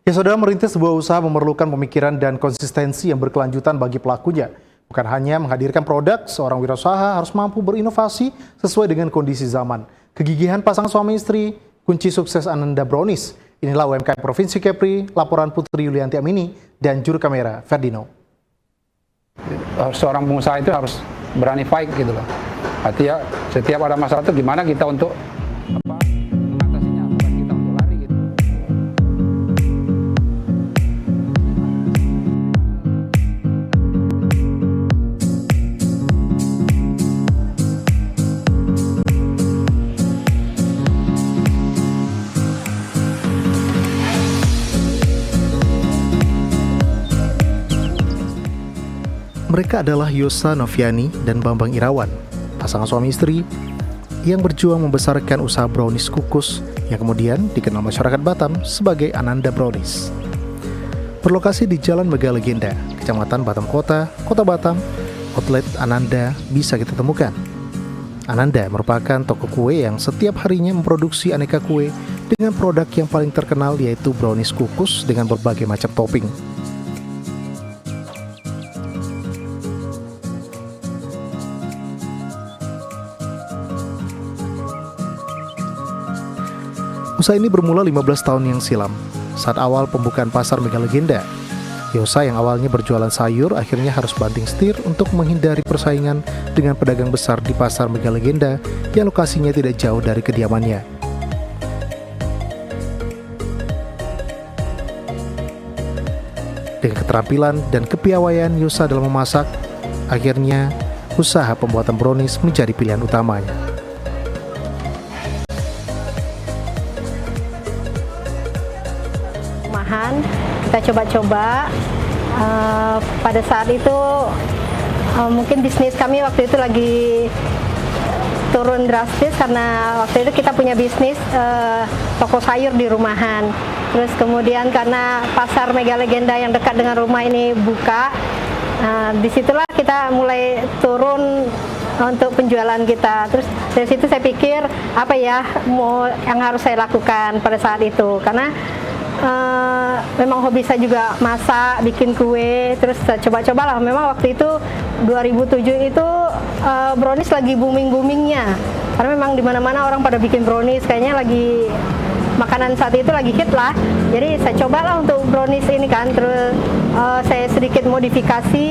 Ya, saudara, merintis sebuah usaha memerlukan pemikiran dan konsistensi yang berkelanjutan bagi pelakunya. Bukan hanya menghadirkan produk, seorang wirausaha harus mampu berinovasi sesuai dengan kondisi zaman. Kegigihan pasangan suami istri, kunci sukses Ananda Brownies. Inilah UMKM Provinsi Kepri, laporan Putri Yulianti Amini dan juru kamera Ferdino. Seorang pengusaha itu harus berani fight gitu loh. Artinya setiap ada masalah itu gimana kita untuk mengatasinya, bukan kita untuk lari gitu. Mereka adalah Yosa Noviani dan Bambang Irawan, pasangan suami istri yang berjuang membesarkan usaha brownies kukus yang kemudian dikenal masyarakat Batam sebagai Ananda Brownies. Berlokasi di Jalan Mega Legenda, Kecamatan Batam Kota, Kota Batam, outlet Ananda bisa kita temukan. Ananda merupakan toko kue yang setiap harinya memproduksi aneka kue dengan produk yang paling terkenal yaitu brownies kukus dengan berbagai macam topping. Usaha ini bermula 15 tahun yang silam, saat awal pembukaan pasar Mega Legenda. Yosa yang awalnya berjualan sayur akhirnya harus banting setir untuk menghindari persaingan dengan pedagang besar di pasar Mega Legenda yang lokasinya tidak jauh dari kediamannya. Dengan keterampilan dan kepiawaian Yosa dalam memasak, akhirnya usaha pembuatan brownies menjadi pilihan utamanya. Kita coba-coba, pada saat itu mungkin bisnis kami waktu itu lagi turun drastis karena waktu itu kita punya bisnis toko sayur di rumahan. Terus kemudian karena pasar Mega Legenda yang dekat dengan rumah ini buka, disitulah kita mulai turun untuk penjualan kita. Terus dari situ saya pikir apa ya yang harus saya lakukan pada saat itu, karena memang hobi saya juga masak, bikin kue, terus coba-cobalah. Memang waktu itu 2007 itu brownies lagi booming-boomingnya, karena memang di mana-mana orang pada bikin brownies, kayaknya lagi makanan saat itu lagi hit lah. Jadi saya cobalah untuk brownies ini kan, terus saya sedikit modifikasi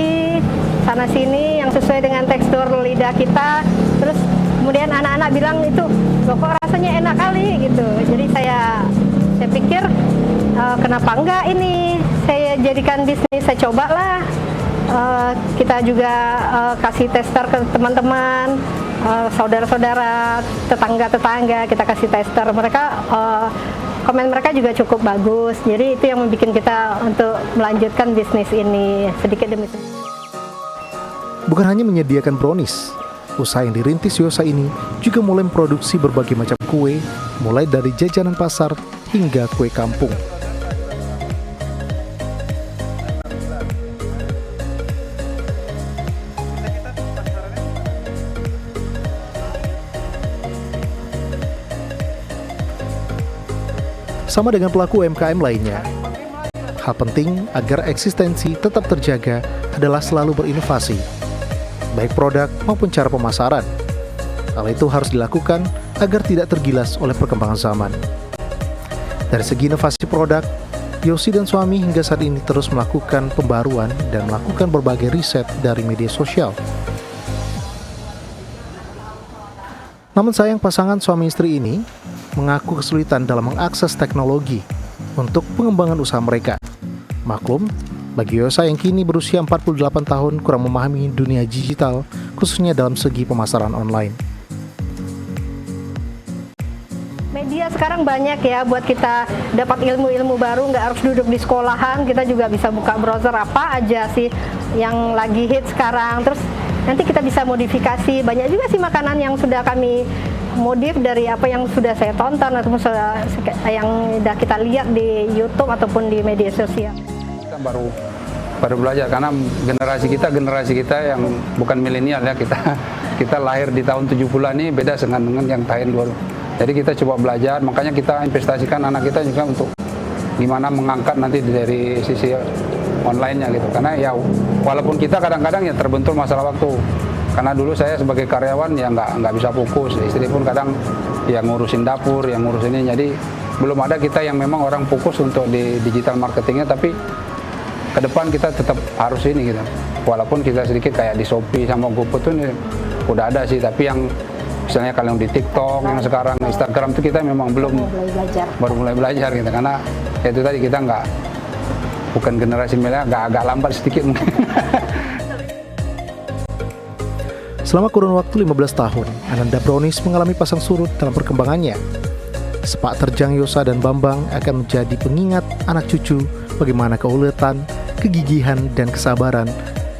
sana sini yang sesuai dengan tekstur lidah kita. Terus kemudian anak-anak bilang itu, loh kok rasanya enak kali gitu. Jadi saya pikir kenapa enggak ini saya jadikan bisnis, saya cobalah. Kita juga kasih tester ke teman-teman, saudara-saudara, tetangga-tetangga, kita kasih tester. Mereka komen mereka juga cukup bagus. Jadi itu yang membuat kita untuk melanjutkan bisnis ini sedikit demi sedikit. Bukan hanya menyediakan brownies, usaha yang dirintis Yosa ini juga mulai memproduksi berbagai macam kue, mulai dari jajanan pasar hingga kue kampung. Sama dengan pelaku UMKM lainnya, hal penting agar eksistensi tetap terjaga adalah selalu berinovasi, baik produk maupun cara pemasaran. Hal itu harus dilakukan agar tidak tergilas oleh perkembangan zaman. Dari segi inovasi produk, Yosi dan suami hingga saat ini terus melakukan pembaruan dan melakukan berbagai riset dari media sosial. Namun sayang, pasangan suami istri ini mengaku kesulitan dalam mengakses teknologi untuk pengembangan usaha mereka. Maklum, bagi Yosa yang kini berusia 48 tahun kurang memahami dunia digital, khususnya dalam segi pemasaran online. Media sekarang banyak ya buat kita dapat ilmu-ilmu baru, nggak harus duduk di sekolahan, kita juga bisa buka browser apa aja sih yang lagi hit sekarang. Terus nanti kita bisa modifikasi, banyak juga sih makanan yang sudah kami modif dari apa yang sudah saya tonton ataupun yang sudah kita lihat di YouTube ataupun di media sosial. Kita baru belajar karena generasi kita yang bukan milenial ya, kita lahir di tahun 70-an ini beda dengan yang tahun 2000. Jadi kita coba belajar, makanya kita investasikan anak kita juga untuk gimana mengangkat nanti dari sisi online-nya gitu. Karena ya walaupun kita kadang-kadang ya terbentur masalah waktu. Karena dulu saya sebagai karyawan ya nggak bisa fokus, istri pun kadang ya ngurusin dapur, yang ngurus ini, jadi belum ada kita yang memang orang fokus untuk di digital marketingnya, tapi ke depan kita tetap harus ini gitu. Walaupun kita sedikit kayak di Shopee sama GoFood tuh udah ada sih, tapi yang misalnya kalau di TikTok yang sekarang Instagram tuh kita memang belum baru mulai belajar gitu, karena ya itu tadi kita bukan generasi milenial, agak lambat sedikit mungkin. Selama kurun waktu 15 tahun, Ananda Brownies mengalami pasang surut dalam perkembangannya. Sepak terjang Yosa dan Bambang akan menjadi pengingat anak cucu bagaimana keuletan, kegigihan, dan kesabaran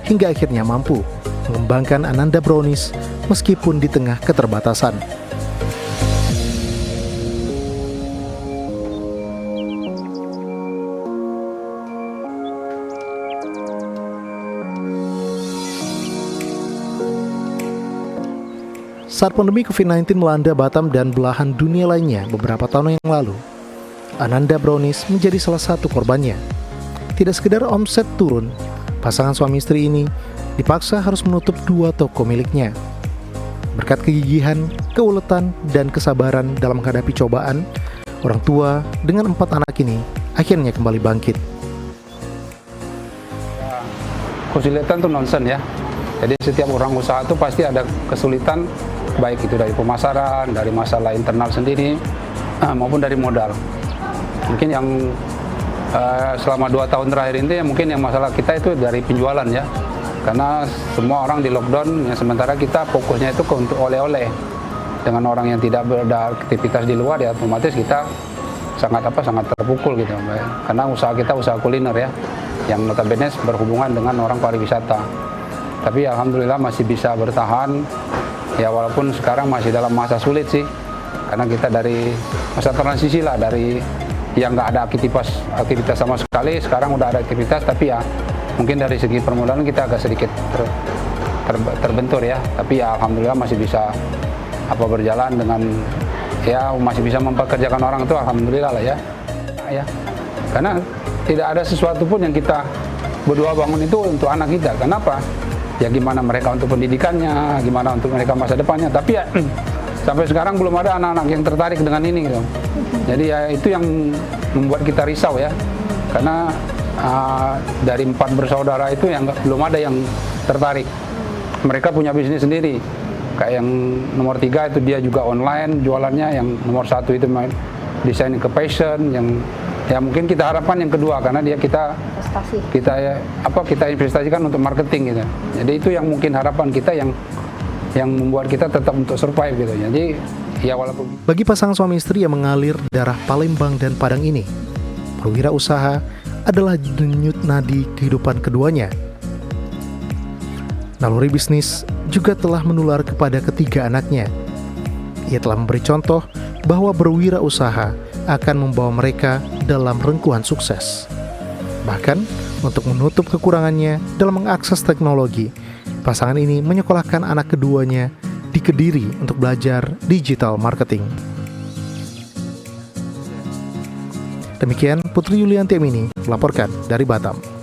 hingga akhirnya mampu mengembangkan Ananda Brownies meskipun di tengah keterbatasan. Saat pandemi COVID-19 melanda Batam dan belahan dunia lainnya beberapa tahun yang lalu, Ananda Brownies menjadi salah satu korbannya. Tidak sekedar omset turun, pasangan suami istri ini dipaksa harus menutup 2 toko miliknya. Berkat kegigihan, keuletan, dan kesabaran dalam menghadapi cobaan, orang tua dengan 4 anak ini akhirnya kembali bangkit. Kesulitan itu nonsen ya. Jadi setiap orang usaha itu pasti ada kesulitan, baik itu dari pemasaran, dari masalah internal sendiri, maupun dari modal. Mungkin yang selama 2 tahun terakhir ini ya mungkin yang masalah kita itu dari penjualan ya. Karena semua orang di lockdown, ya sementara kita fokusnya itu untuk oleh-oleh. Dengan orang yang tidak beraktivitas di luar ya otomatis kita sangat terpukul gitu. Karena usaha kita usaha kuliner ya, yang notabene berhubungan dengan orang pariwisata. Tapi alhamdulillah masih bisa bertahan. Ya walaupun sekarang masih dalam masa sulit sih, karena kita dari masa transisi lah, dari yang nggak ada aktivitas sama sekali, sekarang udah ada aktivitas, tapi ya mungkin dari segi permulaan kita agak sedikit terbentur ya, tapi ya alhamdulillah masih bisa berjalan dengan ya masih bisa mempekerjakan orang itu alhamdulillah lah ya. Karena tidak ada sesuatu pun yang kita berdua bangun itu untuk anak kita. Kenapa? Ya gimana mereka untuk pendidikannya, gimana untuk mereka masa depannya. Tapi ya sampai sekarang belum ada anak-anak yang tertarik dengan ini gitu. Jadi ya itu yang membuat kita risau ya. Karena dari 4 bersaudara itu yang belum ada yang tertarik. Mereka punya bisnis sendiri. Kayak yang nomor 3 itu dia juga online jualannya, yang nomor 1 itu desain ke fashion, yang ya mungkin kita harapkan yang kedua karena kita investasikan untuk marketing gitu. Jadi itu yang mungkin harapan kita yang membuat kita tetap untuk survive gitu. Jadi ya walaupun bagi pasangan suami istri yang mengalir darah Palembang dan Padang ini, berwirausaha adalah denyut nadi kehidupan keduanya. Naluri bisnis juga telah menular kepada ketiga anaknya. Ia telah memberi contoh bahwa berwirausaha akan membawa mereka dalam rengkuhan sukses. Bahkan, untuk menutup kekurangannya dalam mengakses teknologi, pasangan ini menyekolahkan anak keduanya di Kediri untuk belajar digital marketing. Demikian Putri Yulianti Amini melaporkan dari Batam.